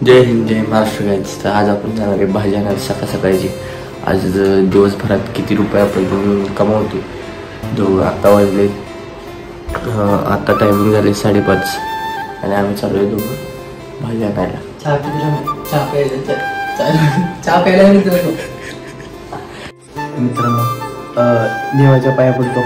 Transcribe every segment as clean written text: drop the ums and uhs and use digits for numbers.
जय हिंद जय Maharashtra guys. तर आज आपण जाणार आहे भाजी आणायला सकाळची. आज दिवसभरात किती रुपये आपण कमावतो जो आत्ता वाजले आत्ता टायमिंग झाले 5:30 आणि आम्ही चालू आहे दोघं भाजी आणायला. चहा प्यायला मित्रांनो देवाच्या पाया पडतो.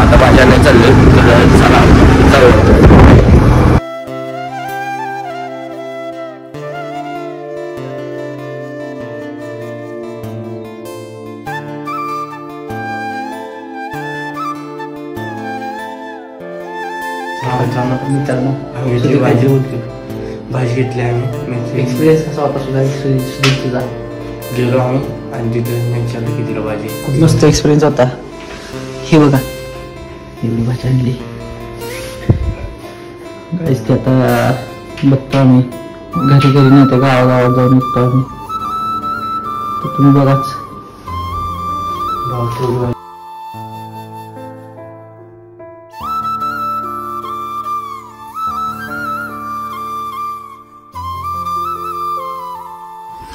आता भाज्याने चाललोय तर चला जाऊ. मित्रांनो भाजी घेतली आम्ही. एक्सपिरियन्स कसा होता सुद्धा गेलो आम्ही आणि तिथे विचारलं कितीला भाजी. खूप मस्त एक्सपिरियन्स होता. हे बघा एवढी भाजी आणली गाईस. ते आता बघतो आम्ही घरी नाही तर गावागावात जाऊन निघतो आम्ही. तर तुम्ही बघाच भाव.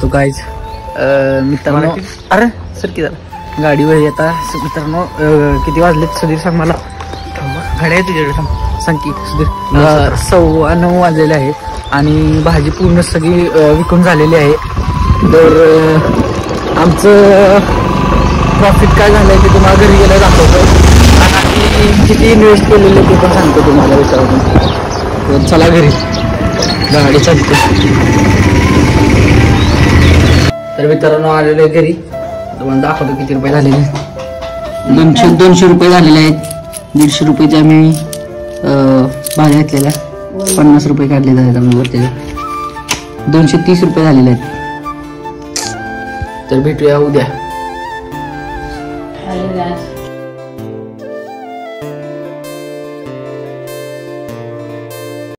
तो गाईज मित्रांनो अरे सर की जरा गाडीवर येता मित्रांनो किती वाजलेत सुधीर सांग मला. गाडी आहे तुझ्याकडे सांग की सुधीर. 9:15 वाजलेले आहेत आणि भाजी पूर्ण सगळी विकून झालेली आहे. तर आमचं प्रॉफिट काय झालंय ते तुम्हाला घरी गेलं दाखवतो आणि किती इन्व्हेस्ट केलेलं ते पण सांगतो तुम्हाला विचारून. चला घरी गाडी चालते. तर मित्रांनो आलेलो आहे घरी. तुम्हाला दाखवतो किती रुपये झालेले. 200 रुपये झालेले आहेत. 150 रुपयाचे आम्ही भाज्या घेतलेल्या. 50 रुपये काढलेले आहेत आम्ही वरती. 230 रुपये झालेले आहेत. तर भेटूया उद्या.